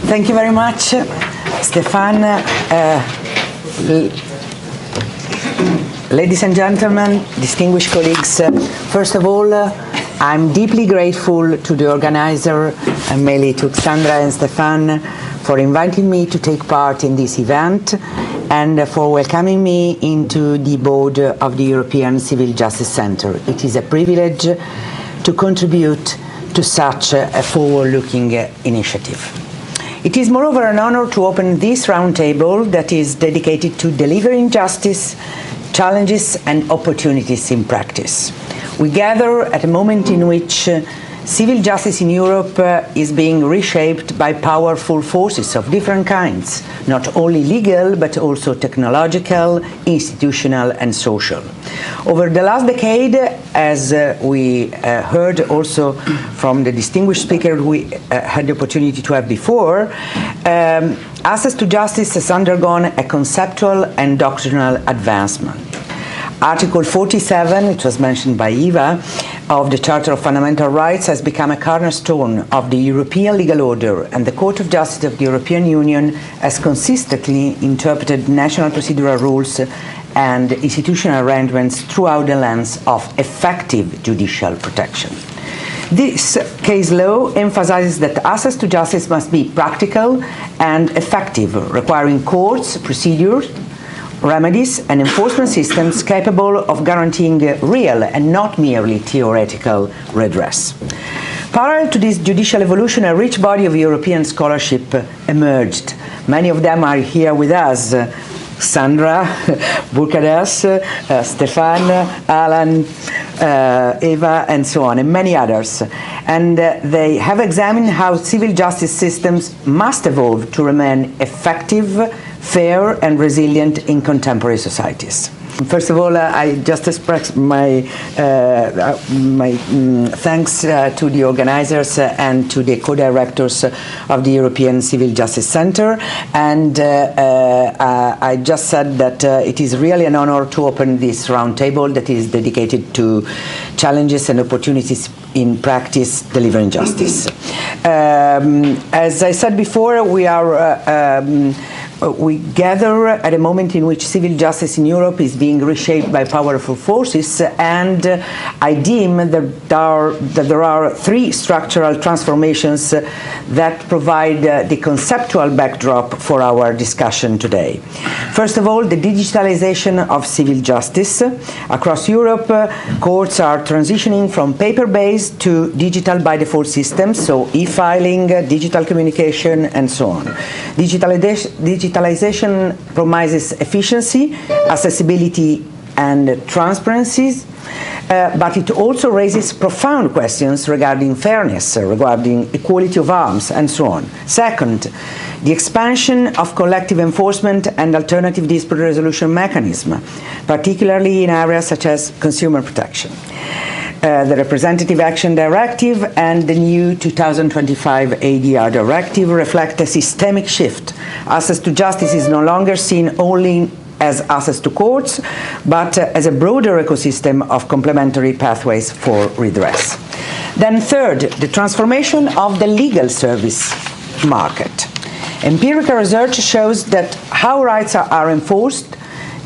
Thank you very much, Stefan. Ladies and gentlemen, distinguished colleagues, first of all, I'm deeply grateful to the organizer, and mainly to Xandra and Stefan, for inviting me to take part in this event and for welcoming me into the board of the European Civil Justice Centre. It is a privilege to contribute to such a forward-looking initiative. It is moreover an honor to open this roundtable that is dedicated to delivering justice, challenges and opportunities in practice. We gather at a moment in which civil justice in Europe is being reshaped by powerful forces of different kinds, not only legal but also technological, institutional and social. Over the last decade, as we heard also from the distinguished speaker we had the opportunity to have before, access to justice has undergone a conceptual and doctrinal advancement. Article 47, it was mentioned by Eva, of the Charter of Fundamental Rights has become a cornerstone of the European legal order, and the Court of Justice of the European Union has consistently interpreted national procedural rules and institutional arrangements throughout the lens of effective judicial protection. This case law emphasizes that access to justice must be practical and effective, requiring courts, procedures, remedies and enforcement systems capable of guaranteeing real and not merely theoretical redress. Parallel to this judicial evolution, a rich body of European scholarship emerged. Many of them are here with us. Xandra, Burkades, Stefan, Alan, Eva, and so on, and many others. And they have examined how civil justice systems must evolve to remain effective, fair and resilient in contemporary societies. First of all, I just express my thanks to the organizers and to the co-directors of the European Civil Justice Centre, and I just said that it is really an honor to open this roundtable that is dedicated to challenges and opportunities in practice delivering justice. As I said before, we gather at a moment in which civil justice in Europe is being reshaped by powerful forces, and I deem that there are three structural transformations that provide the conceptual backdrop for our discussion today. First of all, the digitalization of civil justice. Across Europe, courts are transitioning from paper-based to digital by default systems, so e-filing, digital communication, and so on. Digitalization promises efficiency, accessibility, and transparency, but it also raises profound questions regarding fairness, regarding equality of arms, and so on. Second, the expansion of collective enforcement and alternative dispute resolution mechanism, particularly in areas such as consumer protection. The Representative Action Directive and the new 2025 ADR Directive reflect a systemic shift. Access to justice is no longer seen only as access to courts, but as a broader ecosystem of complementary pathways for redress. Then third, the transformation of the legal service market. Empirical research shows that how rights are enforced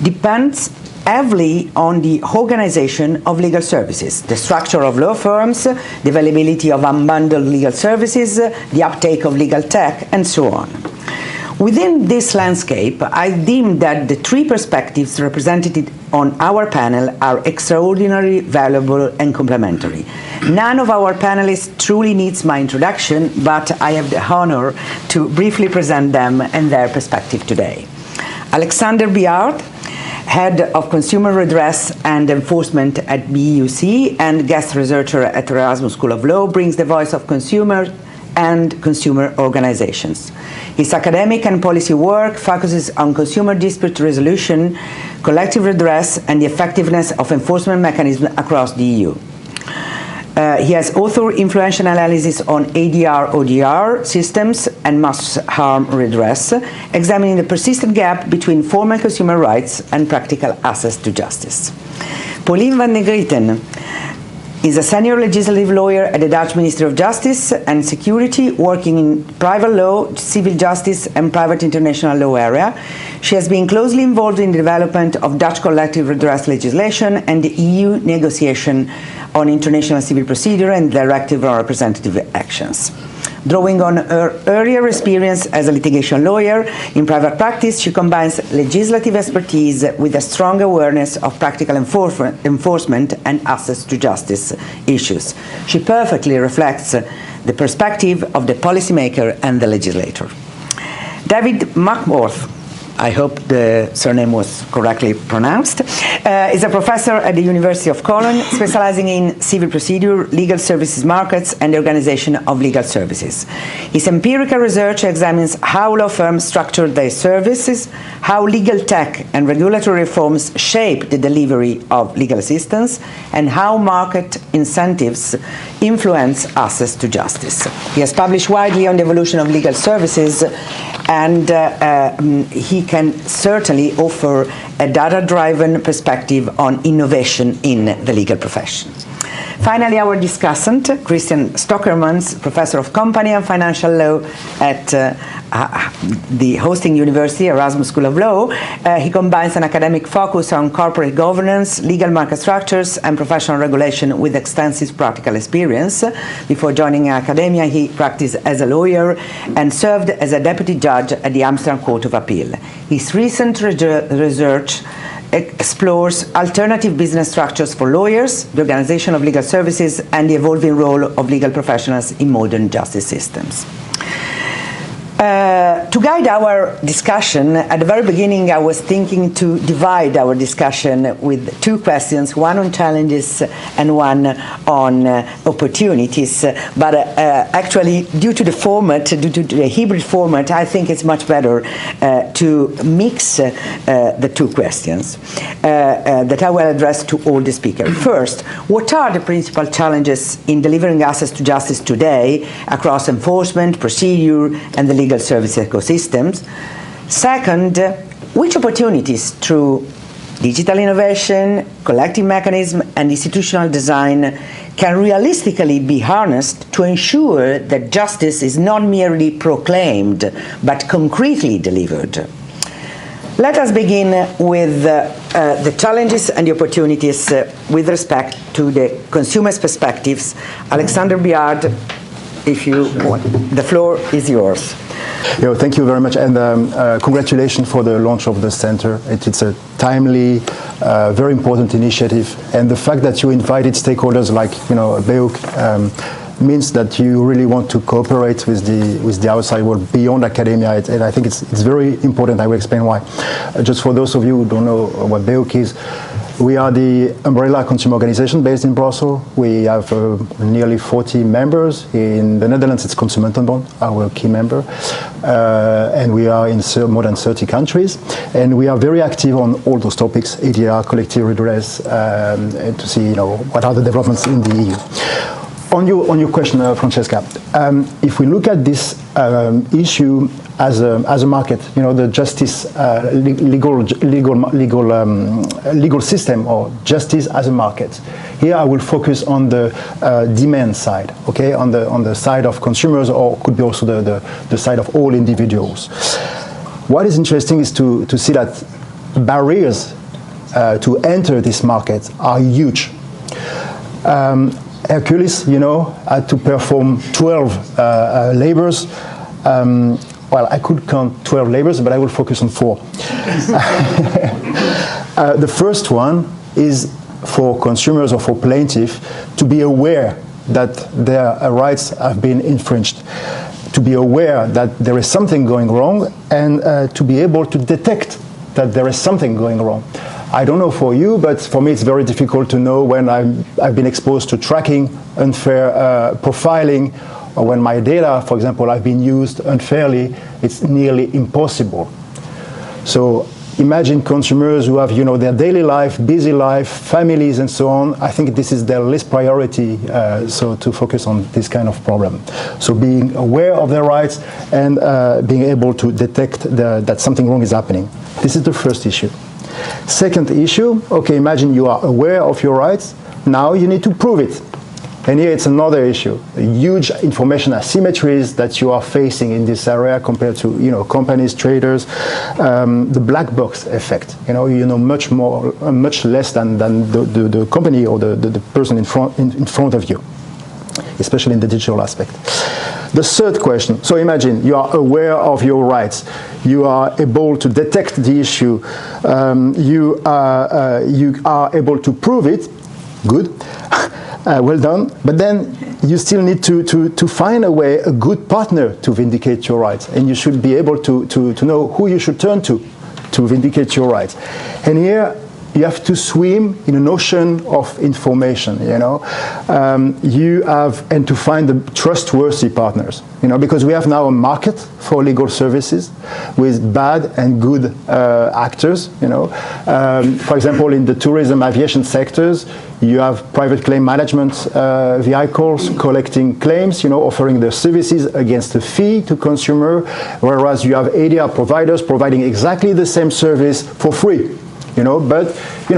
depends heavily on the organization of legal services, the structure of law firms, the availability of unbundled legal services, the uptake of legal tech, and so on. Within this landscape, I deem that the three perspectives represented on our panel are extraordinarily valuable and complementary. None of our panelists truly needs my introduction, but I have the honor to briefly present them and their perspective today. Alexandre Biard, Head of Consumer Redress and Enforcement at BEUC and guest researcher at Erasmus School of Law, brings the voice of consumers and consumer organizations. His academic and policy work focuses on consumer dispute resolution, collective redress, and the effectiveness of enforcement mechanisms across the EU. He has authored influential analysis on ADR-ODR systems and mass harm redress, examining the persistent gap between formal consumer rights and practical access to justice. Paulien van den Grinten He's a senior legislative lawyer at the Dutch Ministry of Justice and Security, working in private law, civil justice, and private international law area. She has been closely involved in the development of Dutch collective redress legislation and the EU negotiation on international civil procedure and directive on representative actions. Drawing on her earlier experience as a litigation lawyer in private practice, she combines legislative expertise with a strong awareness of practical enforcement and access to justice issues. She perfectly reflects the perspective of the policymaker and the legislator. David Markworth, I hope the surname was correctly pronounced, is a professor at the University of Cologne, specializing in civil procedure, legal services markets, and the organization of legal services. His empirical research examines how law firms structure their services, how legal tech and regulatory reforms shape the delivery of legal assistance, and how market incentives influence access to justice. He has published widely on the evolution of legal services, and he can certainly offer a data-driven perspective on innovation in the legal profession. Finally, our discussant, Cristiaan Stokkermans, Professor of Company and Financial Law at the hosting university, Erasmus School of Law. He combines an academic focus on corporate governance, legal market structures, and professional regulation with extensive practical experience. Before joining academia, he practiced as a lawyer and served as a deputy judge at the Amsterdam Court of Appeal. His recent research explores alternative business structures for lawyers, the organization of legal services, and the evolving role of legal professionals in modern justice systems. To guide our discussion, at the very beginning I was thinking to divide our discussion with two questions, one on challenges and one on opportunities, but actually due to the format, due to the hybrid format, I think it's much better to mix the two questions that I will address to all the speakers. First, what are the principal challenges in delivering access to justice today across enforcement, procedure, and the legal service ecosystems? Second, which opportunities through digital innovation, collective mechanism, and institutional design can realistically be harnessed to ensure that justice is not merely proclaimed, but concretely delivered? Let us begin with the challenges and the opportunities with respect to the consumer's perspectives. Alexandre Biard, if you want, the floor is yours. Thank you very much, and congratulations for the launch of the center. It's a timely, very important initiative, and the fact that you invited stakeholders like BEUC means that you really want to cooperate with the outside world beyond academia, and I think it's very important. I will explain why. Just for those of you who don't know what BEUC is, we are the umbrella consumer organization based in Brussels. We have nearly 40 members. In the Netherlands, it's Consumentenbond, our key member. And we are in more than 30 countries. And we are very active on all those topics, ADR, collective redress, and to see what are the developments in the EU. On your question, Francesca, if we look at this issue as a market, the justice legal system, or justice as a market. Here I will focus on the demand side, okay, on the side of consumers, or could be also the side of all individuals. What is interesting is to see that barriers to enter this market are huge. Hercules, had to perform 12 labors. Well, I could count 12 labors, but I will focus on 4. The first one is for consumers or for plaintiffs to be aware that their rights have been infringed, to be aware that there is something going wrong, and to be able to detect that there is something going wrong. I don't know for you, but for me it's very difficult to know when I've been exposed to tracking, unfair profiling, or when my data, for example, have been used unfairly. It's nearly impossible. So imagine consumers who have, their daily life, busy life, families, and so on. I think this is their least priority, so to focus on this kind of problem. So being aware of their rights and being able to detect that something wrong is happening. This is the first issue. Second issue, okay, imagine you are aware of your rights. Now you need to prove it. And here it's another issue, huge information asymmetries that you are facing in this area compared to companies, traders, the black box effect. You know much more, much less than the company or the person in front of you, especially in the digital aspect. The third question, so imagine you are aware of your rights, you are able to detect the issue, you are able to prove it, good. Well done, but then you still need to find a good partner to vindicate your rights, and you should be able to know who you should turn to vindicate your rights. And here you have to swim in an ocean of information, and to find the trustworthy partners, because we have now a market for legal services with bad and good actors, For example, in the tourism aviation sectors, you have private claim management vehicles collecting claims, offering their services against a fee to consumer, whereas you have ADR providers providing exactly the same service for free. But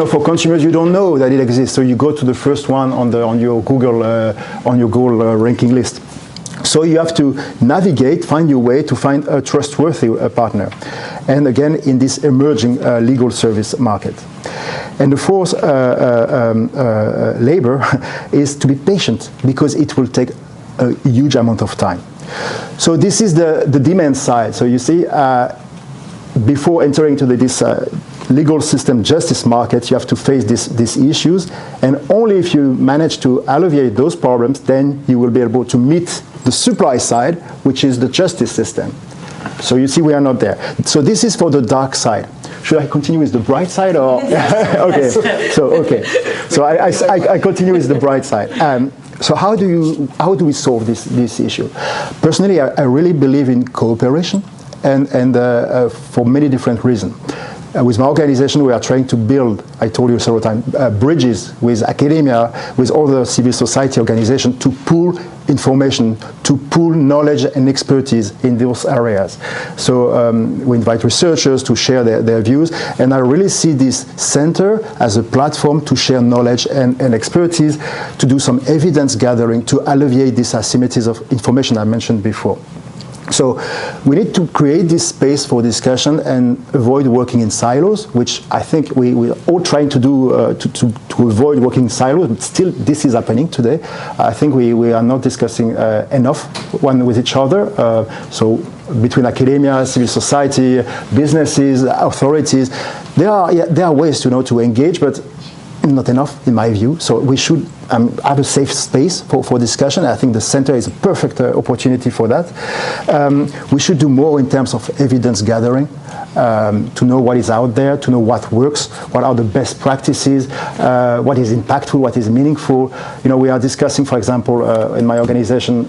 for consumers, you don't know that it exists, so you go to the first one on your Google ranking list. So you have to navigate, find your way to find a trustworthy partner, and again in this emerging legal service market. And the fourth labor is to be patient, because it will take a huge amount of time. So this is the demand side. So you see, before entering to this legal system justice market, you have to face these issues, and only if you manage to alleviate those problems, then you will be able to meet the supply side, which is the justice system. So you see, we are not there. So this is for the dark side. Should I continue with the bright side, or okay? So I continue with the bright side. So how do we solve this issue? Personally, I really believe in cooperation, and for many different reasons. With my organization, we are trying to build, I told you several times, bridges with academia, with other civil society organizations to pool information, to pool knowledge and expertise in those areas. So we invite researchers to share their views, and I really see this center as a platform to share knowledge and expertise, to do some evidence gathering, to alleviate these asymmetries of information I mentioned before. So we need to create this space for discussion and avoid working in silos, which I think we're all trying to do to avoid working in silos, but still this is happening today. I think we are not discussing enough one with each other. So between academia, civil society, businesses, authorities, there are ways to engage, but not enough in my view. So we should have a safe space for discussion. I think the center is a perfect opportunity for that. We should do more in terms of evidence gathering, to know what is out there, to know what works, what are the best practices, what is impactful, what is meaningful. We are discussing, for example, in my organization,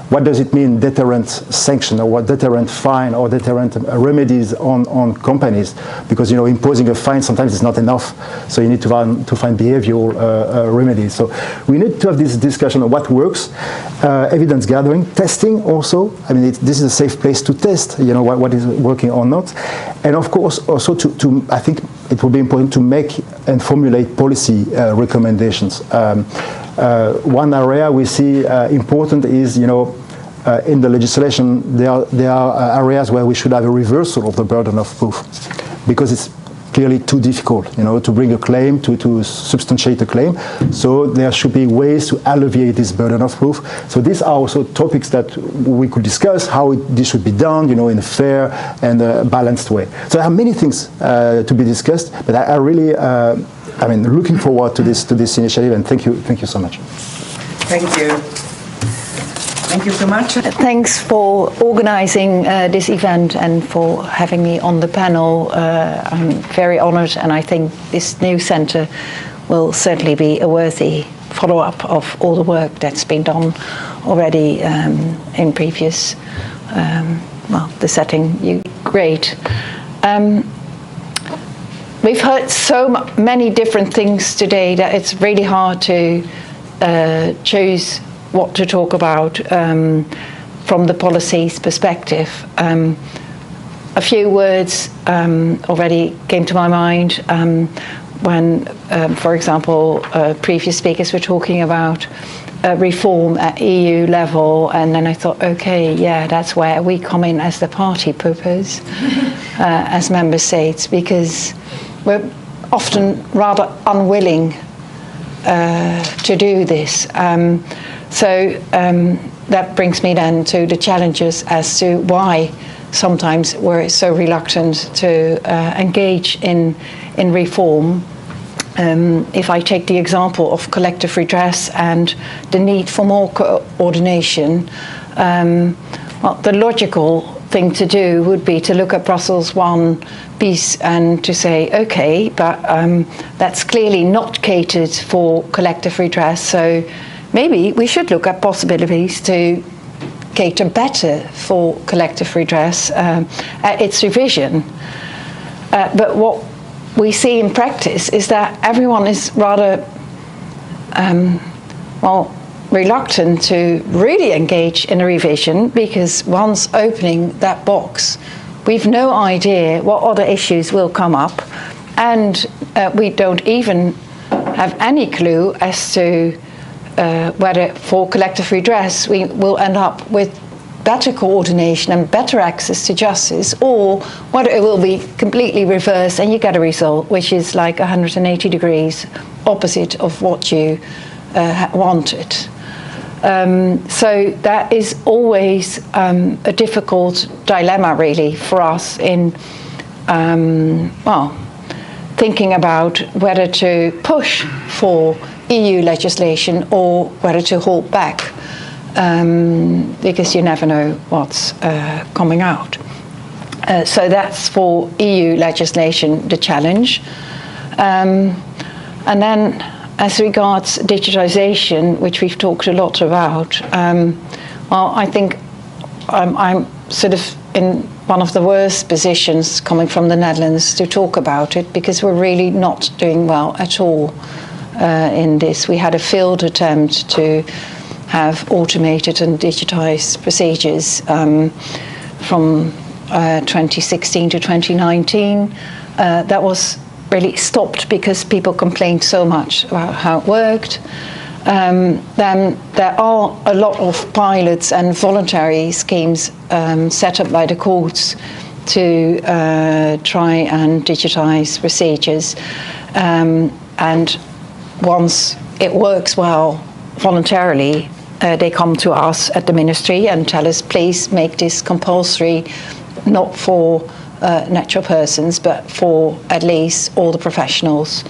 what does it mean deterrent sanction, or what deterrent fine or deterrent remedies on companies? Because imposing a fine sometimes is not enough, so you need to find behavioral remedies. So we need to have this discussion of what works, evidence gathering, testing also. I mean, this is a safe place to test, what is working or not, and of course also to I think it will be important to make and formulate policy recommendations. One area we see important is, in the legislation, there are areas where we should have a reversal of the burden of proof, because it's clearly too difficult, to bring a claim, to substantiate a claim. So there should be ways to alleviate this burden of proof. So these are also topics that we could discuss, how this should be done, in a fair and balanced way. So there are many things to be discussed, but I really, looking forward to this initiative, and thank you so much. Thank you. Thank you so much. Thanks for organizing this event and for having me on the panel. I'm very honored, and I think this new center will certainly be a worthy follow-up of all the work that's been done already in previous, the setting. Great. We've heard so many different things today that it's really hard to choose what to talk about from the policy's perspective. A few words already came to my mind. when, for example, previous speakers were talking about reform at EU level, and then I thought, okay, yeah, that's where we come in as the party poopers, as member states, because we're often rather unwilling to do this. That brings me then to the challenges as to why sometimes we're so reluctant to engage in reform. If I take the example of collective redress and the need for more coordination, well, the logical thing to do would be to look at Brussels 1 piece and to say, okay, but that's clearly not catered for collective redress, so maybe we should look at possibilities to cater better for collective redress at its revision. But what we see in practice is that everyone is rather reluctant to really engage in a revision, because once opening that box, we've no idea what other issues will come up, and we don't even have any clue as to whether for collective redress we will end up with better coordination and better access to justice, or whether it will be completely reversed and you get a result which is like 180 degrees opposite of what you wanted. So that is always a difficult dilemma, really, for us in thinking about whether to push for EU legislation or whether to hold back, because you never know what's coming out. So that's for EU legislation, the challenge. And then as regards digitization, which we've talked a lot about, well, I think I'm sort of in one of the worst positions coming from the Netherlands to talk about it, because we're really not doing well at all in this. We had a failed attempt to have automated and digitized procedures from 2016 to 2019. That was really stopped because people complained so much about how it worked. Then there are a lot of pilots and voluntary schemes set up by the courts to try and digitize procedures. And once it works well voluntarily, they come to us at the ministry and tell us, please make this compulsory, not for natural persons, but for at least all the professionals.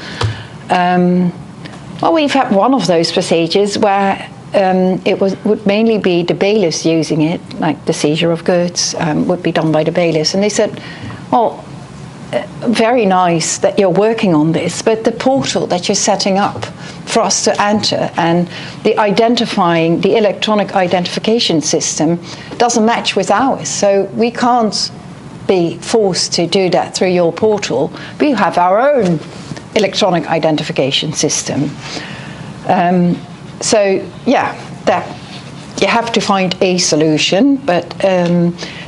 Well, we've had one of those procedures where it would mainly be the bailiffs using it, like the seizure of goods would be done by the bailiffs. And they said, well, very nice that you're working on this, but the portal that you're setting up for us to enter and the electronic identification system doesn't match with ours. So we can't be forced to do that through your portal. We have our own electronic identification system. So yeah, that you have to find a solution, but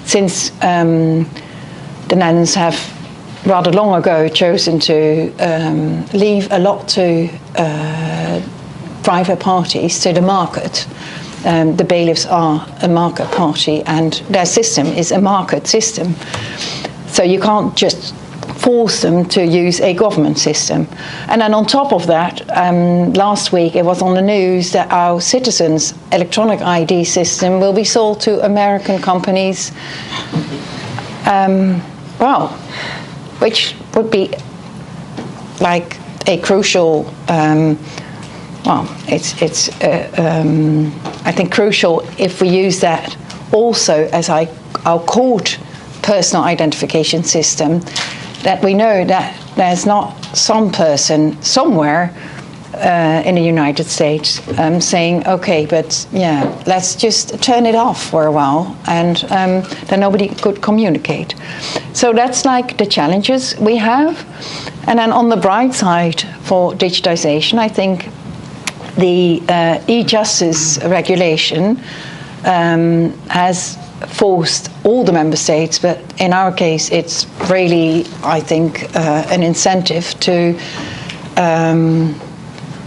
since the Netherlands have rather long ago chosen to leave a lot to private parties, to the market. The bailiffs are a market party and their system is a market system. So you can't just force them to use a government system. And then on top of that, last week it was on the news that our citizens' electronic ID system will be sold to American companies. Which would be like a crucial, I think crucial if we use that also as our court personal identification system, that we know that there's not some person somewhere in the United States saying, okay, but yeah, let's just turn it off for a while, and then nobody could communicate. So that's like the challenges we have. And then on the bright side for digitization, I think the e-justice regulation has forced all the member states, but in our case it's really, I think, an incentive to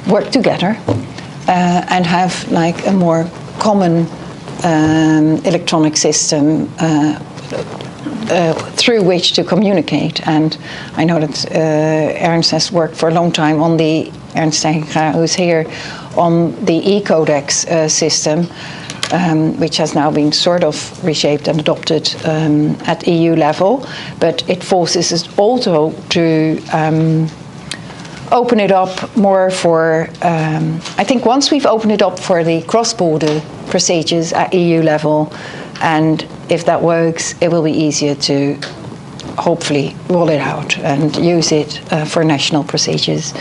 work together and have like a more common electronic system through which to communicate. And I know that Ernst has worked for a long time on the, Ernst who's here, on the e-codex system, which has now been sort of reshaped and adopted at EU level, but it forces us also to open it up more for, I think once we've opened it up for the cross-border procedures at EU level, and if that works, it will be easier to hopefully roll it out and use it for national procedures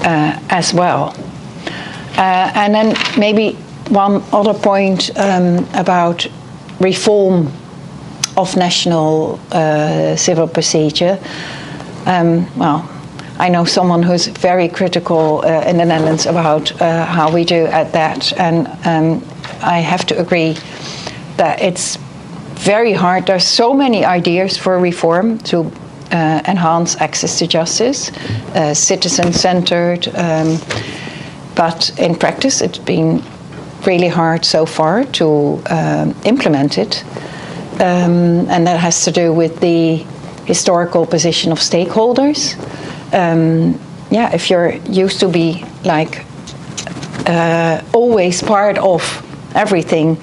as well. And then maybe one other point about reform of national civil procedure. Well, I know someone who's very critical in the Netherlands about how we do at that, and I have to agree that it's very hard. There's so many ideas for reform to enhance access to justice, citizen-centered, but in practice it's been really hard so far to implement it, and that has to do with the historical position of stakeholders. Yeah, if you're used to be like always part of everything,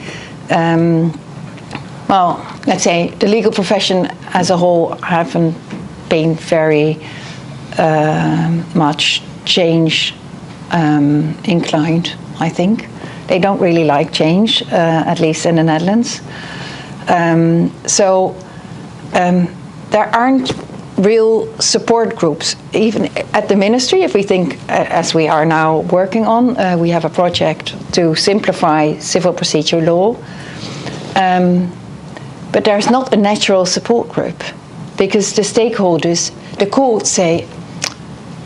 well, let's say the legal profession as a whole haven't been very much change inclined, I think. They don't really like change, at least in the Netherlands. So there aren't real support groups, even at the ministry. If we think, as we are now working on, we have a project to simplify civil procedure law. But there's not a natural support group, because the stakeholders, the courts say,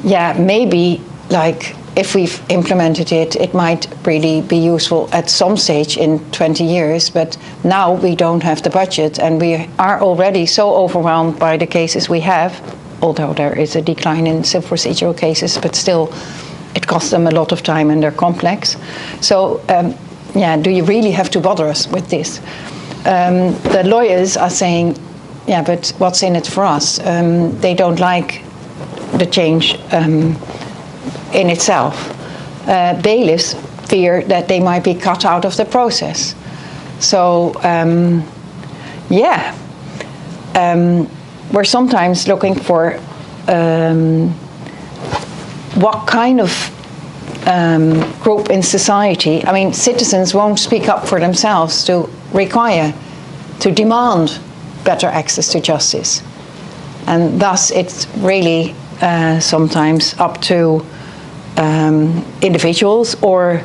yeah, maybe like if we've implemented it, it might really be useful at some stage in 20 years, but now we don't have the budget, and we are already so overwhelmed by the cases we have, although there is a decline in civil procedural cases, but still it costs them a lot of time and they're complex. So yeah, do you really have to bother us with this? The lawyers are saying, yeah, but what's in it for us? They don't like the change in itself. Bailiffs fear that they might be cut out of the process. So, yeah, we're sometimes looking for what kind of group in society. I mean, citizens won't speak up for themselves to require, to demand better access to justice. And thus it's really sometimes up to individuals or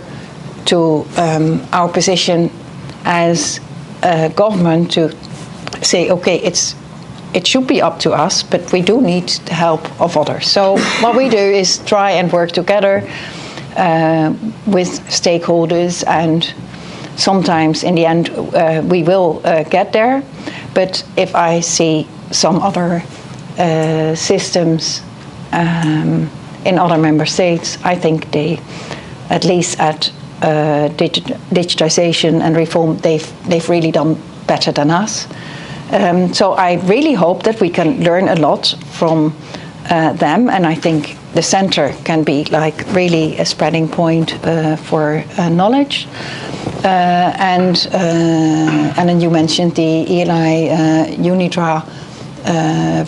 to our position as government to say, okay, it should be up to us, but we do need the help of others. So what we do is try and work together with stakeholders, and sometimes in the end we will get there. But if I see some other systems in other member states, I think they, at least at digitization and reform, they've really done better than us. So I really hope that we can learn a lot from them, and I think the center can be like really a spreading point for knowledge. And then you mentioned the ELI UNIDRA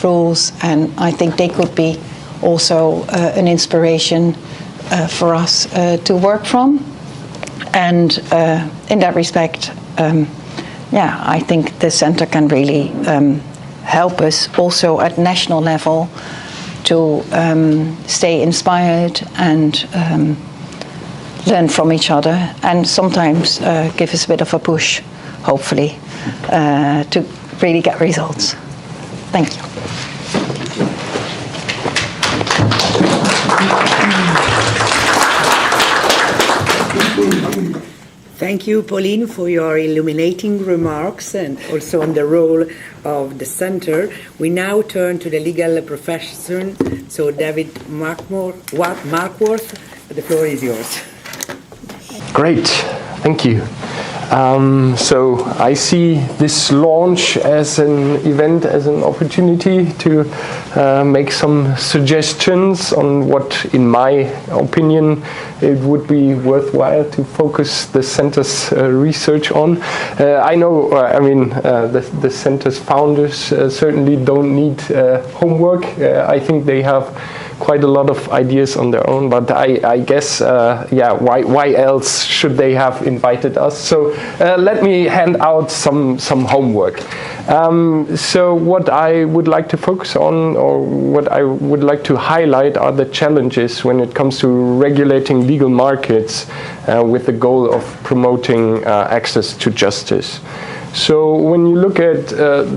rules, and I think they could be also an inspiration for us to work from. And in that respect, yeah, I think the center can really help us also at national level to stay inspired and learn from each other, and sometimes give us a bit of a push, hopefully, to really get results. Thank you. Thank you, Paulien, for your illuminating remarks and also on the role of the center. We now turn to the legal profession. So, David Markworth, the floor is yours. Great, thank you. So I see this launch as an event, as an opportunity to make some suggestions on what, in my opinion, it would be worthwhile to focus the center's research on. I know, the center's founders certainly don't need homework. I think they have quite a lot of ideas on their own, but I guess, why else should they have invited us? So let me hand out some homework. So what I would like to focus on, or what I would like to highlight, are the challenges when it comes to regulating legal markets with the goal of promoting access to justice. So when you look at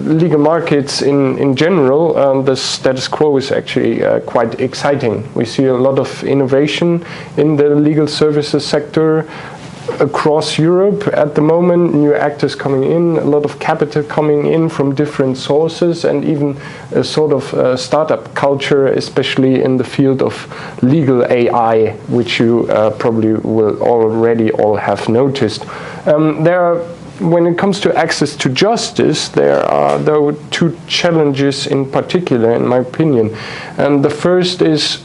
legal markets in general, the status quo is actually quite exciting. We see a lot of innovation in the legal services sector across Europe at the moment, new actors coming in, a lot of capital coming in from different sources, and even a sort of startup culture, especially in the field of legal AI, which you probably will already all have noticed. When it comes to access to justice, there are two challenges in particular, in my opinion. And the first is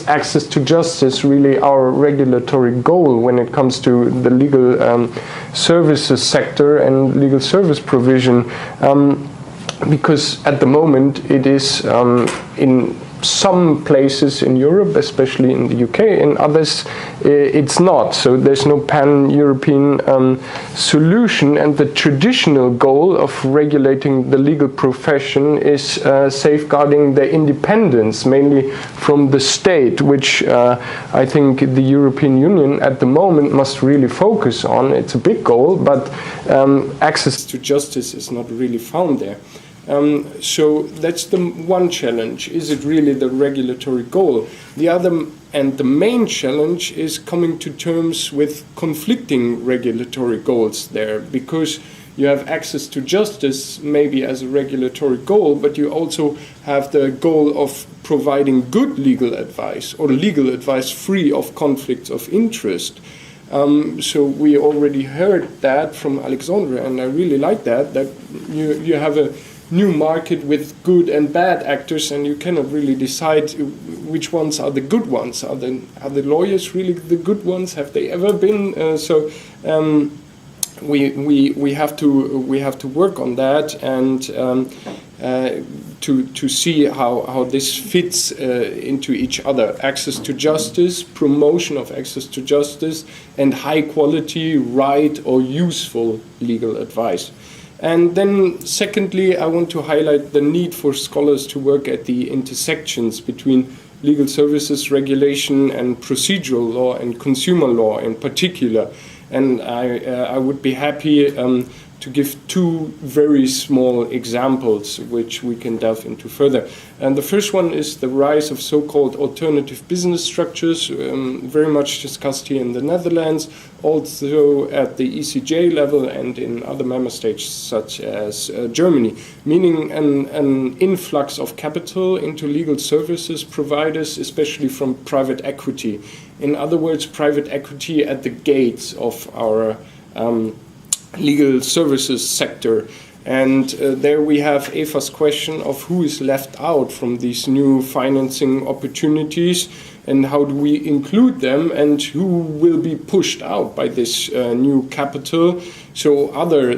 access to justice really our regulatory goal when it comes to the legal services sector and legal service provision? Because at the moment it is in some places in Europe, especially in the UK, in others it's not. So there's no pan-European solution, and the traditional goal of regulating the legal profession is safeguarding the independence, mainly from the state, which I think the European Union at the moment must really focus on. It's a big goal, but access to justice is not really found there. So that's the one challenge. Is it really the regulatory goal? The other and the main challenge is coming to terms with conflicting regulatory goals there, because you have access to justice maybe as a regulatory goal, but you also have the goal of providing good legal advice, or legal advice free of conflicts of interest. So we already heard that from Alexandre, and I really like that you have a new market with good and bad actors, and you cannot really decide which ones are the good ones. Are the lawyers really the good ones? Have they ever been? We have to work on that, and to see how this fits into each other. Access to justice, promotion of access to justice, and high quality, right or useful legal advice. And then secondly, I want to highlight the need for scholars to work at the intersections between legal services regulation and procedural law and consumer law in particular. And I would be happy to give two very small examples which we can delve into further. And the first one is the rise of so-called alternative business structures, very much discussed here in the Netherlands, also at the ECJ level and in other member states such as Germany, meaning an influx of capital into legal services providers, especially from private equity. In other words, private equity at the gates of our legal services sector. And there we have Eva's question of who is left out from these new financing opportunities, and how do we include them, and who will be pushed out by this new capital. So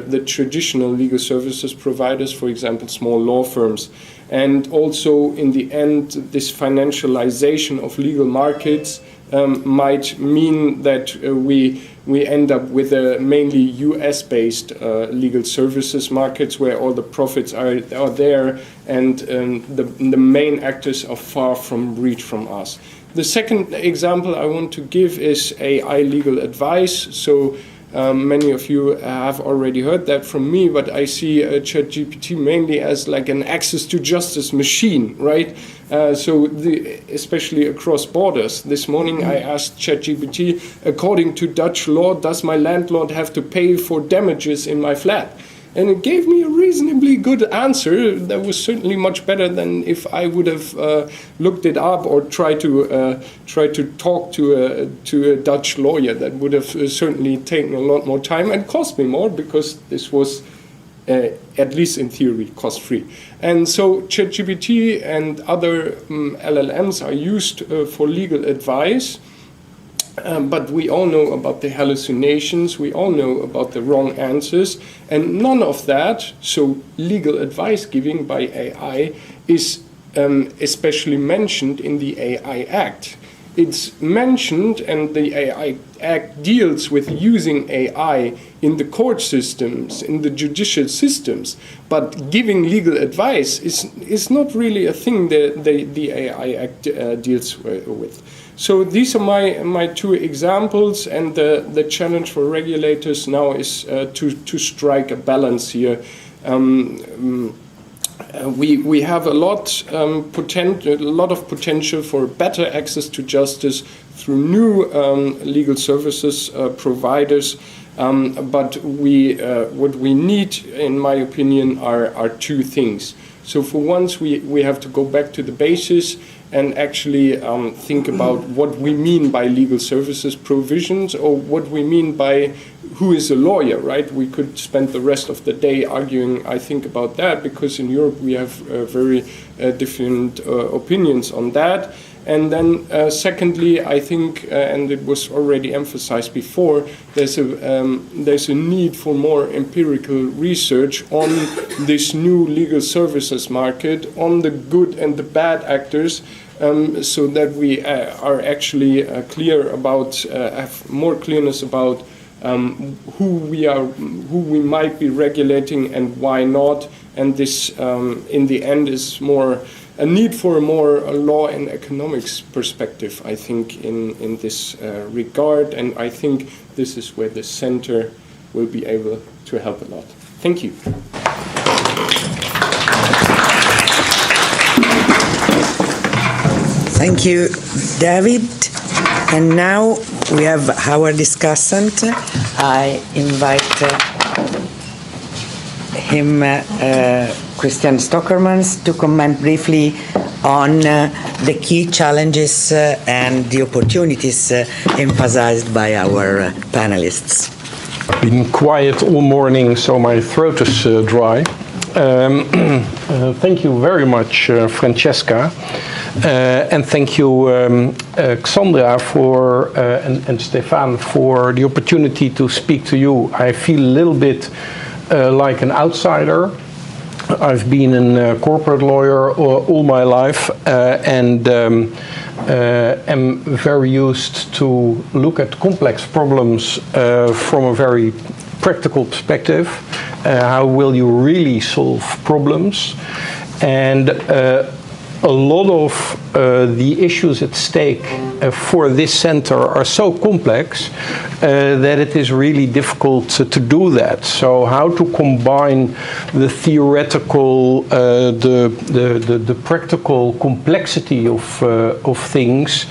the traditional legal services providers, for example, small law firms. And also in the end, this financialization of legal markets might mean that we end up with a mainly US-based legal services markets where all the profits are there, and the main actors are far from reach from us. The second example I want to give is AI legal advice. So Many of you have already heard that from me, but I see ChatGPT mainly as like an access to justice machine, right? Especially across borders. This morning I asked ChatGPT, according to Dutch law, does my landlord have to pay for damages in my flat? And it gave me a reasonably good answer that was certainly much better than if I would have looked it up or tried to talk to a Dutch lawyer. That would have certainly taken a lot more time and cost me more, because this was, at least in theory, cost-free. And so ChatGPT and other LLMs are used for legal advice. But we all know about the hallucinations, we all know about the wrong answers, and none of that, so legal advice giving by AI, is especially mentioned in the AI Act. It's mentioned, and the AI Act deals with using AI in the court systems, in the judicial systems, but giving legal advice is not really a thing that the AI Act deals with. So these are my two examples, and the challenge for regulators now is to strike a balance here. We have a lot of potential for better access to justice through new legal services providers, but what we need, in my opinion, are two things. So for once, we have to go back to the basis and actually think about what we mean by legal services provisions, or what we mean by who is a lawyer, right? We could spend the rest of the day arguing, I think, about that, because in Europe we have very different opinions on that. And then secondly, I think, and it was already emphasized before, there's a need for more empirical research on this new legal services market, on the good and the bad actors, so that we are actually clear about, have more clearness about who we might be regulating and why not. And this, in the end, is more a need for a more law and economics perspective, I think, in this regard. And I think this is where the center will be able to help a lot. Thank you. Thank you, David. And now we have our discussant. I invite him, Cristiaan Stokkermans, to comment briefly on the key challenges and the opportunities emphasized by our panelists. Been quiet all morning, so my throat is dry. Thank you very much, Francesca, and thank you, Xandra, and Stefaan, for the opportunity to speak to you. I feel a little bit like an outsider. I've been a corporate lawyer all my life, and am very used to look at complex problems from a very practical perspective. How will you really solve problems? And a lot of the issues at stake for this center are so complex that it is really difficult to do that. So how to combine the theoretical, the practical complexity of things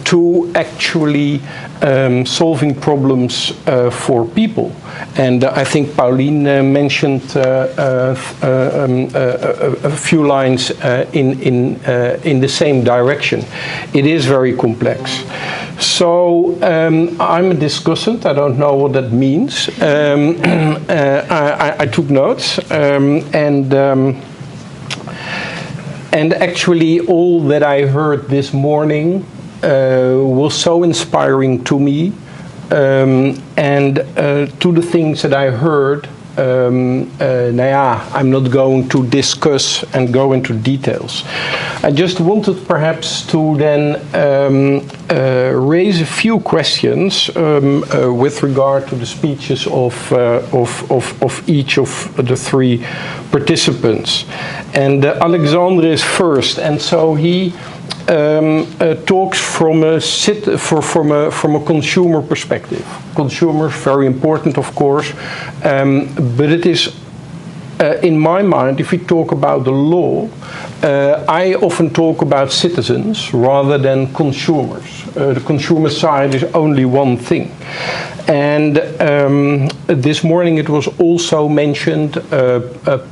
to actually solving problems for people. And I think Paulien mentioned a few lines in the same direction. It is very complex. So I'm a discussant. I don't know what that means. I took notes, and actually all that I heard this morning was so inspiring to me, and to the things that I heard, I'm not going to discuss and go into details. I just wanted perhaps to then raise a few questions with regard to the speeches of each of the three participants. And Alexandre is first, and so he talks from a consumer perspective. Consumers, very important, of course, but it is, in my mind, if we talk about the law, I often talk about citizens rather than consumers. The consumer side is only one thing. And this morning it was also mentioned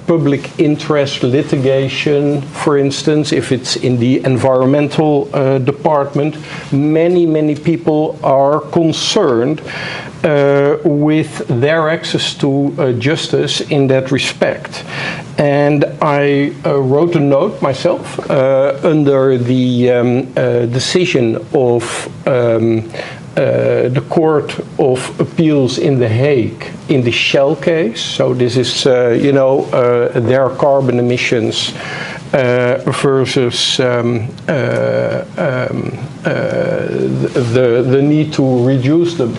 public interest litigation, for instance, if it's in the environmental department. Many people are concerned with their access to justice in that respect. And I wrote a note myself under the decision of the Court of Appeals in The Hague in the Shell case. So this is, their carbon emissions versus the need to reduce them.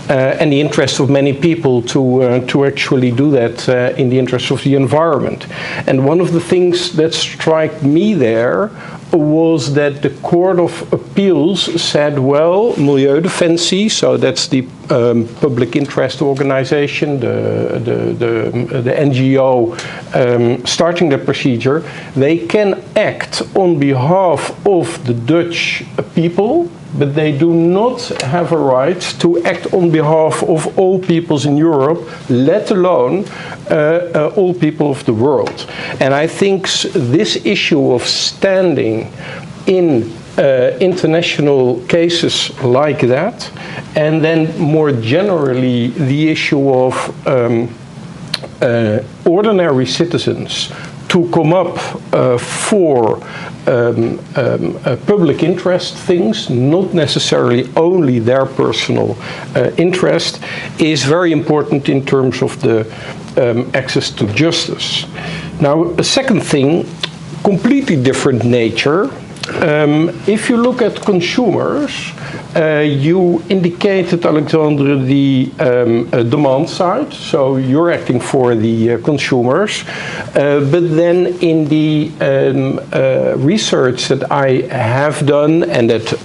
And the interest of many people to actually do that in the interest of the environment. And one of the things that struck me there was that the Court of Appeals said, well, Milieudefensie, so that's the public interest organization, the NGO starting the procedure, they can act on behalf of the Dutch people, but they do not have a right to act on behalf of all peoples in Europe, let alone all people of the world. And I think this issue of standing in international cases like that, and then more generally the issue of ordinary citizens to come up for public interest things, not necessarily only their personal interest, is very important in terms of the access to justice. Now, a second thing, completely different nature. If you look at consumers, you indicated, Alexandre, the demand side, so you're acting for the consumers, but then in the research that I have done and that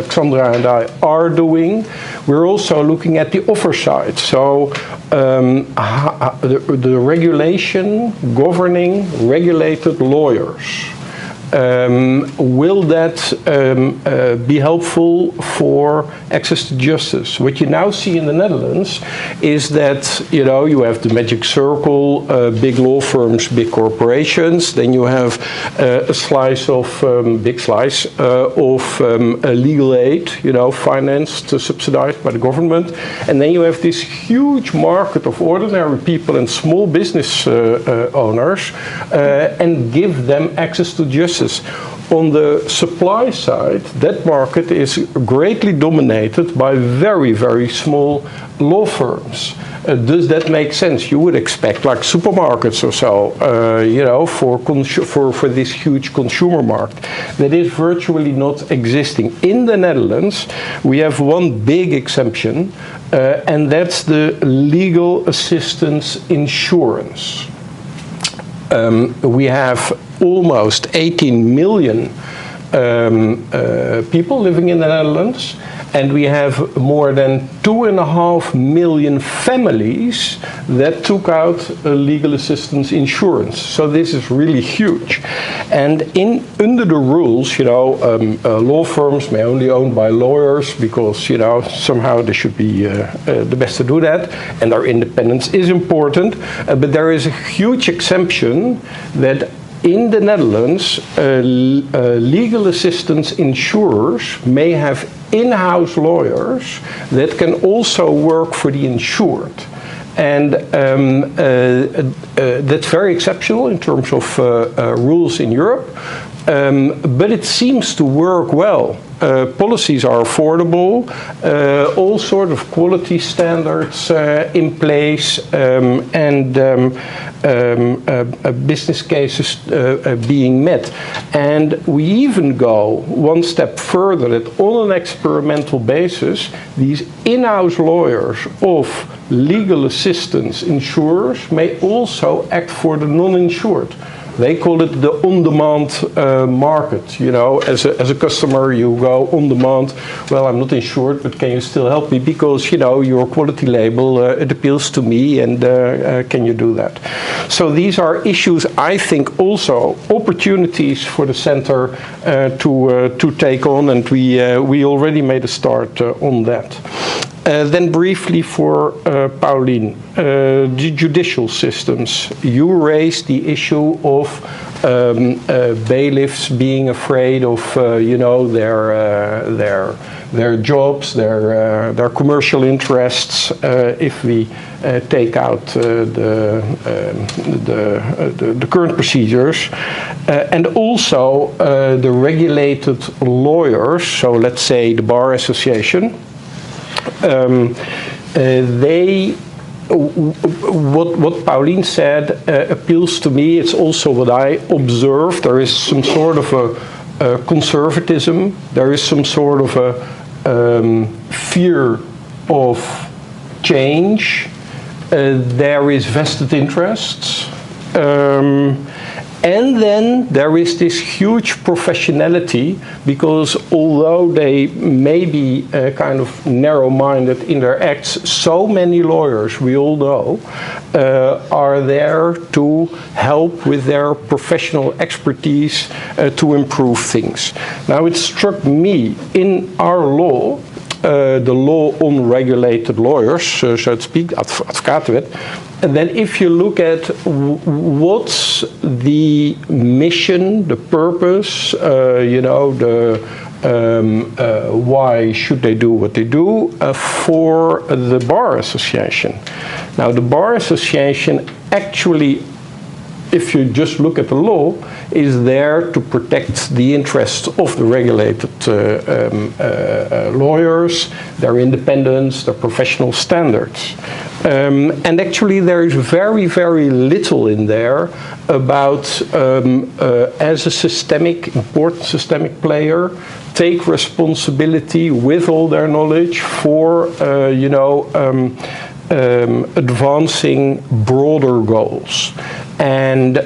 Xandra and I are doing, we're also looking at the offer side, so the regulation governing regulated lawyers. Will that be helpful for access to justice? What you now see in the Netherlands is that, you have the magic circle, big law firms, big corporations, then you have a slice of, big slice of legal aid, financed, subsidized by the government, and then you have this huge market of ordinary people and small business owners, and give them access to justice. On the supply side, that market is greatly dominated by very, very small law firms. Does that make sense? You would expect like supermarkets or so, for this huge consumer market. That is virtually not existing. In the Netherlands, we have one big exemption, and that's the legal assistance insurance. We have almost 18 million people living in the Netherlands, and we have more than 2.5 million families that took out legal assistance insurance. So this is really huge. And under the rules, law firms may only owned by lawyers because, somehow they should be the best to do that, and their independence is important. But there is a huge exemption that in the Netherlands, legal assistance insurers may have in-house lawyers that can also work for the insured. And that's very exceptional in terms of rules in Europe, but it seems to work well. Policies are affordable, all sort of quality standards in place, and business cases being met. And we even go one step further, that on an experimental basis, these in-house lawyers of legal assistance insurers may also act for the non-insured. They call it the on-demand market. You know, as a customer, you go on demand. Well, I'm not insured, but can you still help me? Because, you know, your quality label, it appeals to me, and can you do that? So these are issues, I think, also opportunities for the center to take on, and we already made a start on that. Then briefly for Paulien, the judicial systems. You raised the issue of bailiffs being afraid of, you know, their jobs, their commercial interests, if we take out the current procedures, and also the regulated lawyers. So let's say the Bar Association. What Paulien said appeals to me. It's also what I observed. There is some sort of a conservatism. There is some sort of a fear of change. There is vested interests. And then there is this huge professionality, because although they may be kind of narrow-minded in their acts, so many lawyers, we all know, are there to help with their professional expertise to improve things. Now, it struck me in our law, the law on regulated lawyers, so to speak, advocatenwet. And then if you look at what's the mission, the purpose, you know, why should they do what they do for the Bar Association. Now, the Bar Association actually, if you just look at the law, is there to protect the interests of the regulated lawyers, their independence, their professional standards. And actually there is very, very little in there about, as a important systemic player, take responsibility with all their knowledge for, you know, advancing broader goals. And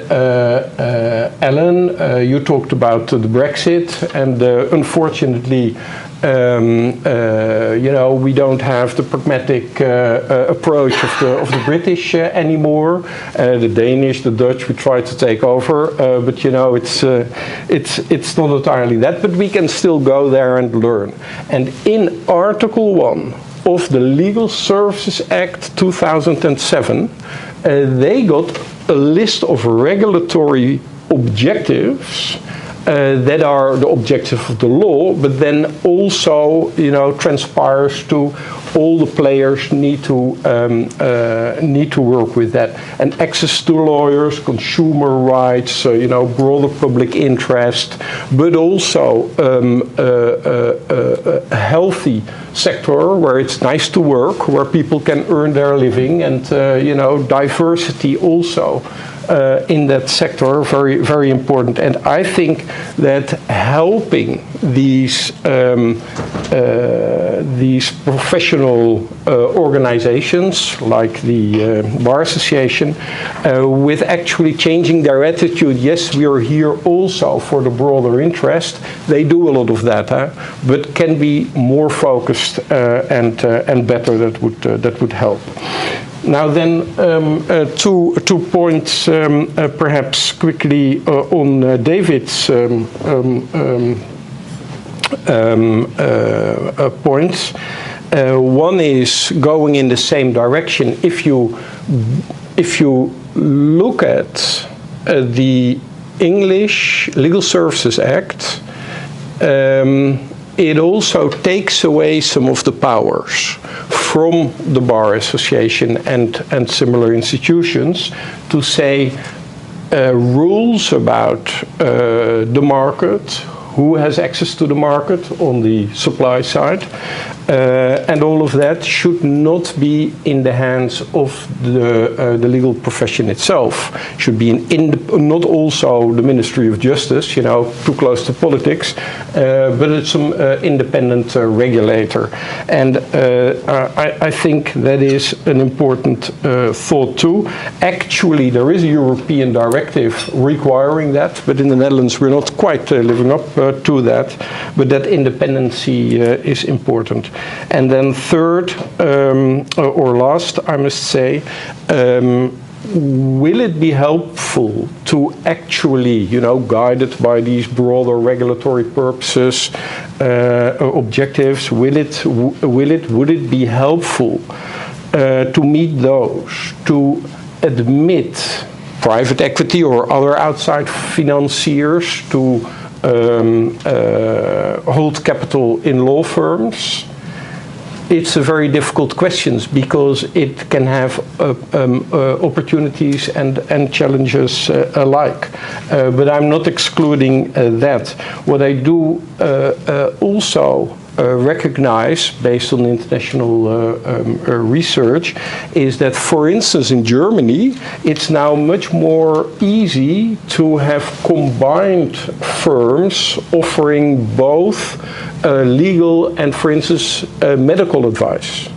Ellen, you talked about the Brexit, and unfortunately, you know, we don't have the pragmatic approach of the British anymore. The Danish, the Dutch, we try to take over, but you know, it's not entirely that. But we can still go there and learn. And in Article 1 of the Legal Services Act 2007, they got a list of regulatory objectives that are the objectives of the law, but then also, you know, transpires to all the players need to work with that. And access to lawyers, consumer rights, you know, broader public interest, but also a healthy sector where it's nice to work, where people can earn their living, and you know, diversity also. In that sector, very, very important. And I think that helping these professional organizations like the Bar Association with actually changing their attitude. Yes, we are here also for the broader interest. They do a lot of that, but can be more focused and better. That would help. Now then, two points perhaps quickly on David's points. One is going in the same direction. If you look at the English Legal Services Act, it also takes away some of the powers from the Bar Association and similar institutions to say rules about the market, who has access to the market on the supply side, And all of that should not be in the hands of the legal profession itself. Should be not also the Ministry of Justice, you know, too close to politics, but it's some independent regulator. And I think that is an important thought too. Actually, there is a European directive requiring that, but in the Netherlands we're not quite living up to that. But that independency is important. And then third, or last, I must say, will it be helpful to actually, you know, guided by these broader regulatory purposes, objectives, would it be helpful to meet those, to admit private equity or other outside financiers to hold capital in law firms? It's a very difficult question because it can have opportunities and challenges alike. But I'm not excluding that. What I do also recognize, based on international research, is that, for instance, in Germany, it's now much more easy to have combined firms offering both legal and, for instance, medical advice.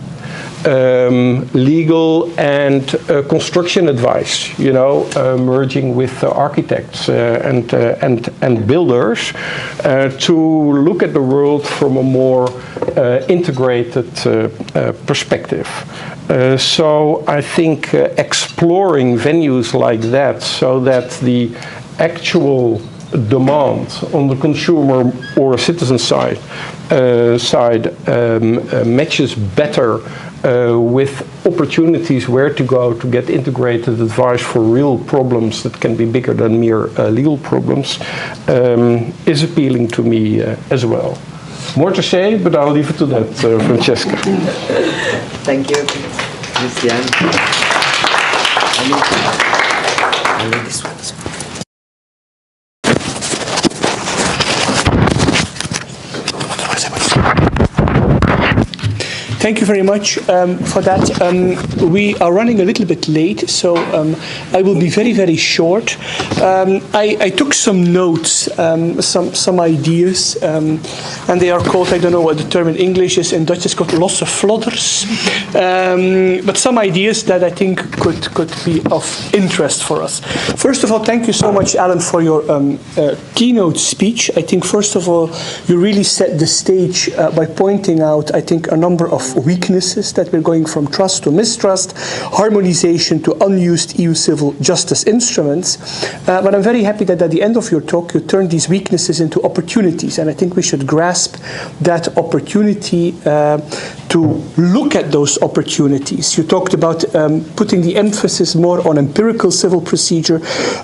Legal and construction advice, you know, merging with architects and builders to look at the world from a more integrated perspective. So I think exploring venues like that, so that the actual demand on the consumer or citizen side matches better with opportunities where to go to get integrated advice for real problems that can be bigger than mere legal problems, is appealing to me as well. More to say, but I'll leave it to that, Francesca. Thank you, Cristiaan. I need this one. Thank you very much for that. We are running a little bit late, so I will be very, very short. I took some notes, some ideas, and they are called, I don't know what the term in English is, in Dutch it's called losse vlodders, but some ideas that I think could be of interest for us. First of all, thank you so much, Alan, for your keynote speech. I think, first of all, you really set the stage by pointing out, I think, a number of weaknesses that we're going from trust to mistrust, harmonization to unused EU civil justice instruments. But I'm very happy that at the end of your talk you turned these weaknesses into opportunities, and I think we should grasp that opportunity to look at those opportunities. You talked about putting the emphasis more on empirical civil procedure,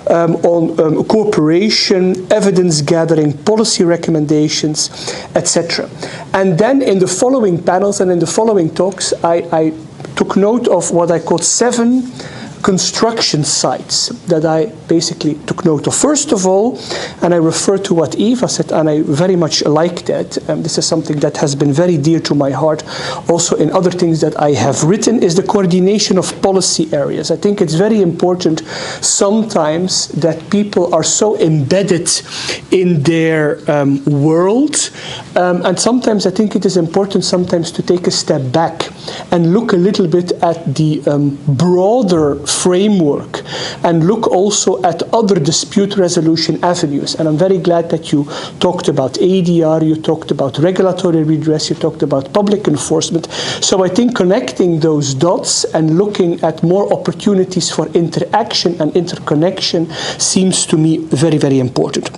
on cooperation, evidence gathering, policy recommendations, etc. And then in the following panels and in the following talks, I took note of what I called 7 construction sites that I basically took note of. First of all, and I refer to what Eva said, and I very much like that, this is something that has been very dear to my heart, also in other things that I have written, is the coordination of policy areas. I think it's very important sometimes that people are so embedded in their world, and sometimes I think it is important sometimes to take a step back and look a little bit at the broader framework and look also at other dispute resolution avenues. And I'm very glad that you talked about ADR, you talked about regulatory redress, you talked about public enforcement. So I think connecting those dots and looking at more opportunities for interaction and interconnection seems to me very, very important.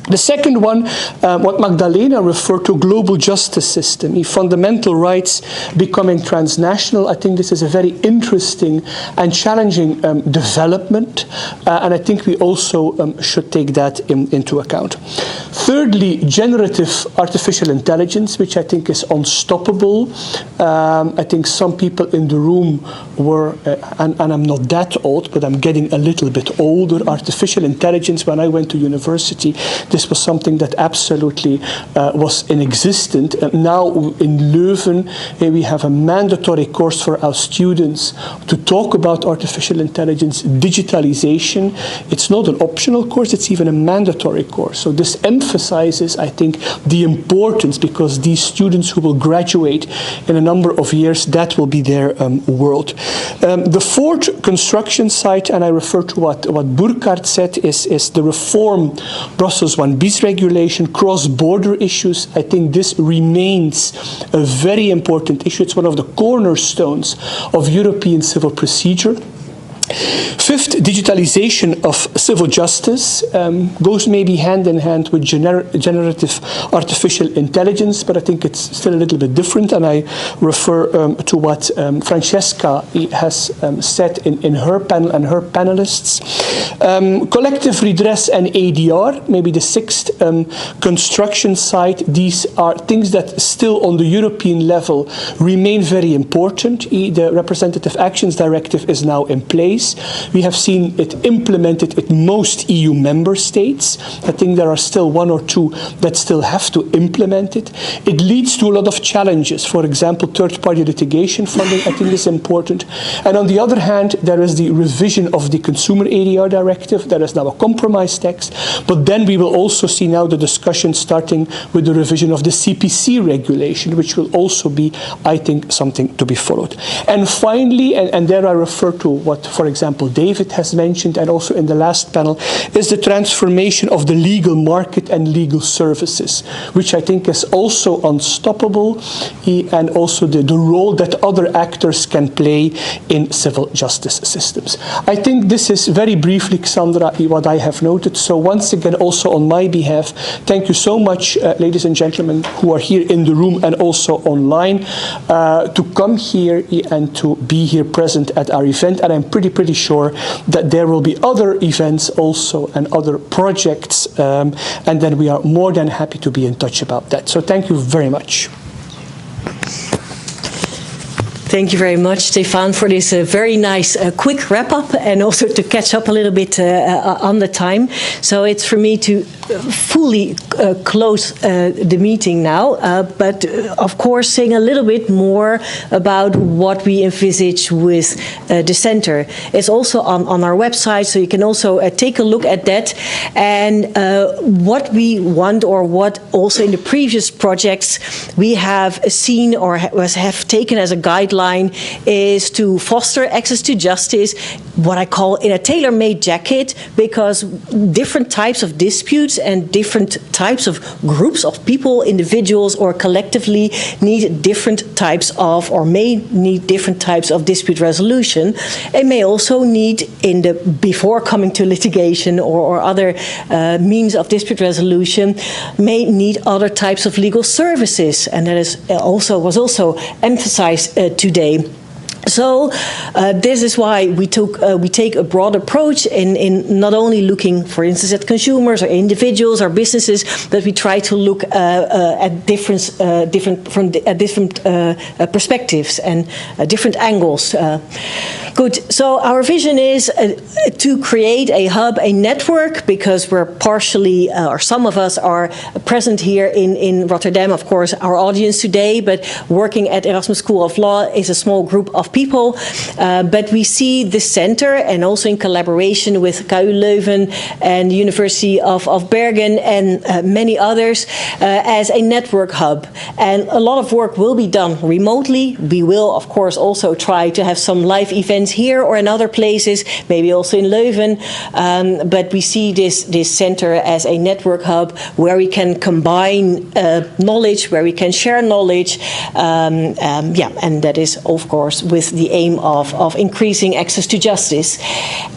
The second one, what Magdalena referred to, global justice system, fundamental rights becoming transnational. I think this is a very interesting and challenging development, and I think we also should take that into account. Thirdly, generative artificial intelligence, which I think is unstoppable. I think some people in the room were, and I'm not that old, but I'm getting a little bit older, artificial intelligence, when I went to university, the this was something that absolutely was inexistent. Now in Leuven, we have a mandatory course for our students to talk about artificial intelligence, digitalization. It's not an optional course, it's even a mandatory course. So this emphasizes, I think, the importance, because these students who will graduate in a number of years, that will be their world. The fourth construction site, and I refer to what Burkhard said, is the reform Brussels 1bis regulation, cross-border issues. I think this remains a very important issue. It's one of the cornerstones of European civil procedure. Fifth, digitalization of civil justice goes maybe hand in hand with generative artificial intelligence, but I think it's still a little bit different, and I refer to what Francesca has said in her panel and her panelists. Collective redress and ADR, maybe the sixth construction site. These are things that still on the European level remain very important. The Representative Actions Directive is now in place. We have seen it implemented in most EU member states. I think there are still one or two that still have to implement it. It leads to a lot of challenges. For example, third-party litigation funding, I think, is important. And on the other hand, there is the revision of the Consumer ADR Directive. There is now a compromise text. But then we will also see now the discussion starting with the revision of the CPC regulation, which will also be, I think, something to be followed. And finally, and there I refer to what, for example, David has mentioned, and also in the last panel, is the transformation of the legal market and legal services, which I think is also unstoppable, and also the role that other actors can play in civil justice systems. I think this is very briefly, Xandra, what I have noted. So once again, also on my behalf, thank you so much, ladies and gentlemen, who are here in the room and also online, to come here and to be here present at our event. And I'm pretty sure that there will be other events also and other projects, and then we are more than happy to be in touch about that. So thank you very much. Thank you very much, Stefaan, for this very nice quick wrap-up, and also to catch up a little bit on the time. So it's for me to fully close the meeting now, but of course saying a little bit more about what we envisage with the center. It's also on our website, so you can also take a look at that. And what we want, or what also in the previous projects we have seen or have taken as a guideline, is to foster access to justice, what I call in a tailor-made jacket, because different types of disputes and different types of groups of people, individuals or collectively, need different types of, or may need different types of dispute resolution, and may also need, in the before coming to litigation or other means of dispute resolution, may need other types of legal services, and that is was also emphasized today. So this is why we take a broad approach in not only looking, for instance, at consumers or individuals or businesses, but we try to look at different perspectives and different angles. Good. So our vision is to create a hub, a network, because we're partially, or some of us are present here in Rotterdam, of course, our audience today, but working at Erasmus School of Law is a small group of people. But we see the center, and also in collaboration with KU Leuven and the University of Bergen and many others, as a network hub. And a lot of work will be done remotely. We will, of course, also try to have some live events here or in other places, maybe also in Leuven. But we see this center as a network hub where we can combine knowledge, where we can share knowledge. And that is, of course, with the aim of increasing access to justice.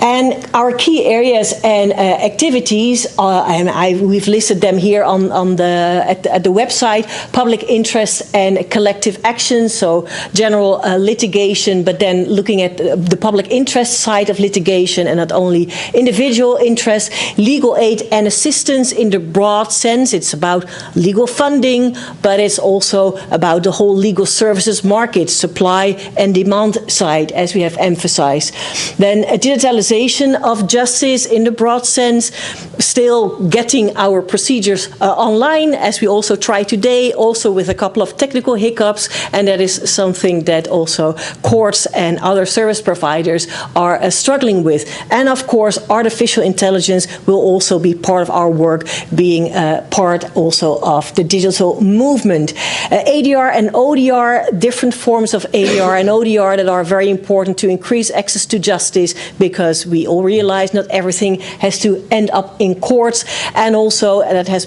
And our key areas and activities, we've listed them here at the website: public interest and collective action, so general litigation, but then looking at the public interest side of litigation and not only individual interest, legal aid and assistance in the broad sense. It's about legal funding, but it's also about the whole legal services market, supply and demand. demand side, as we have emphasized. Then digitalization of justice in the broad sense, still getting our procedures online, as we also try today, also with a couple of technical hiccups, and that is something that also courts and other service providers are struggling with. And of course, artificial intelligence will also be part of our work, being part also of the digital movement. ADR and ODR, different forms of ADR and ODR that are very important to increase access to justice, because we all realize not everything has to end up in courts. And also that has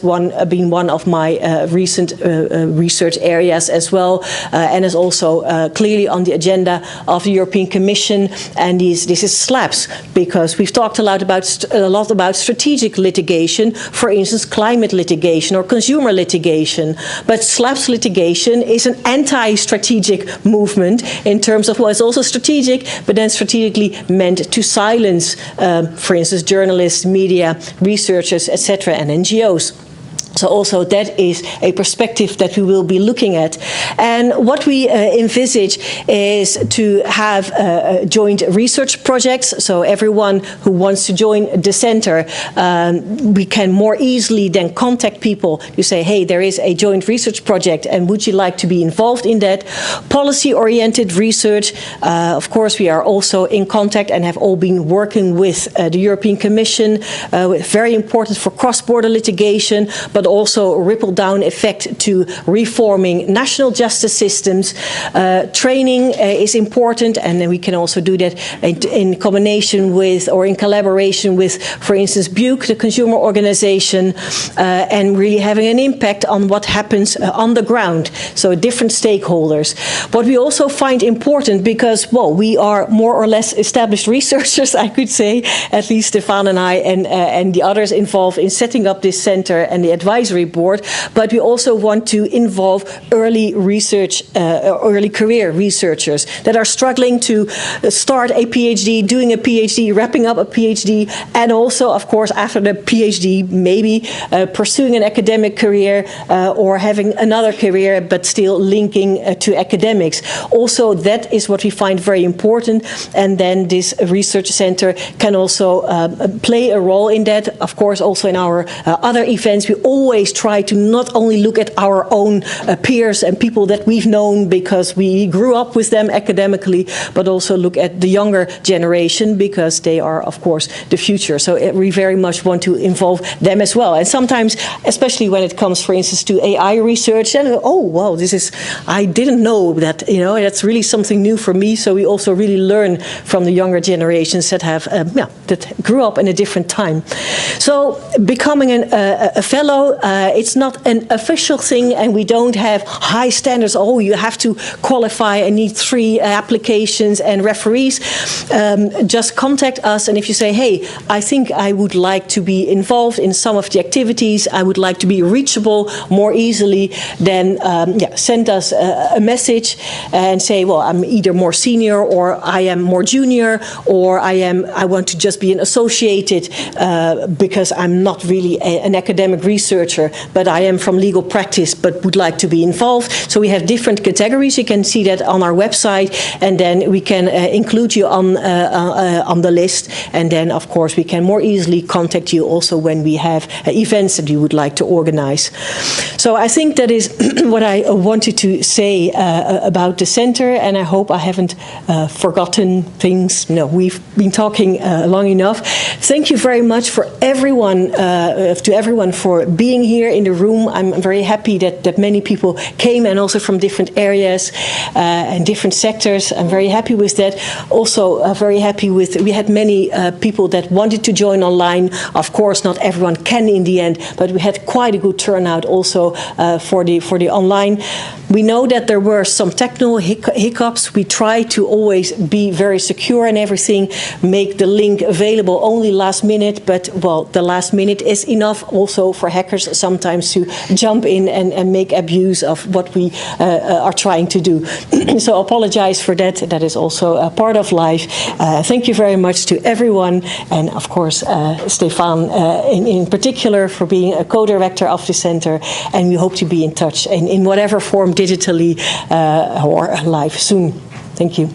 been one of my recent research areas as well, and is also clearly on the agenda of the European Commission. And this is SLAPS, because we've talked a lot about strategic litigation, for instance, climate litigation or consumer litigation. But SLAPS litigation is an anti-strategic movement in terms of, well, it's also strategic, but then strategically meant to silence, for instance, journalists, media, researchers, etc., and NGOs. So also that is a perspective that we will be looking at. And what we envisage is to have joint research projects. So everyone who wants to join the center, we can more easily then contact people to say, hey, there is a joint research project, and would you like to be involved in that? Policy-oriented research. Of course, we are also in contact and have all been working with the European Commission, very important for cross-border litigation, but also ripple-down effect to reforming national justice systems. Training is important, and then we can also do that in combination with or in collaboration with, for instance, BUC, the consumer organization, and really having an impact on what happens on the ground, so different stakeholders. What we also find important, because, well, we are more or less established researchers, I could say, at least Stefaan and I and the others involved in setting up this center and the advisory board, but we also want to involve early research, early career researchers that are struggling to start a PhD, doing a PhD, wrapping up a PhD, and also, of course, after the PhD, maybe pursuing an academic career or having another career, but still linking to academics. Also, that is what we find very important, and then this research center can also play a role in that. Of course, also in our other events, we always try to not only look at our own peers and people that we've known because we grew up with them academically, but also look at the younger generation, because they are, of course, the future. So we very much want to involve them as well. And sometimes, especially when it comes, for instance, to AI research, and oh, wow, I didn't know that, that's really something new for me. So we also really learn from the younger generations that have, that grew up in a different time. So becoming a fellow, it's not an official thing, and we don't have high standards. Oh, you have to qualify and need 3 applications and referees. Just contact us, and if you say, hey, I think I would like to be involved in some of the activities, I would like to be reachable more easily, then send us a message and say, well, I'm either more senior, or I am more junior, or I want to just be an associated because I'm not really an academic researcher, but I am from legal practice but would like to be involved. So we have different categories. You can see that on our website, and then we can include you on the list, and then of course we can more easily contact you also when we have events that you would like to organize. So I think that is what I wanted to say about the center, and I hope I haven't forgotten things. No, we've been talking long enough. Thank you very much for everyone, to everyone for being here in the room. I'm very happy that many people came, and also from different areas and different sectors. I'm very happy with that. Also very happy with, we had many people that wanted to join online. Of course, not everyone can in the end, but we had quite a good turnout also for the online. We know that there were some technical hiccups. We try to always be very secure and everything, make the link available only last minute, but well, the last minute is enough also for hackers sometimes to jump in and make abuse of what we are trying to do. So apologize for that. That is also a part of life. Thank you very much to everyone, and of course Stefaan in particular for being a co-director of the center, and we hope to be in touch in whatever form, digitally or live soon. Thank you.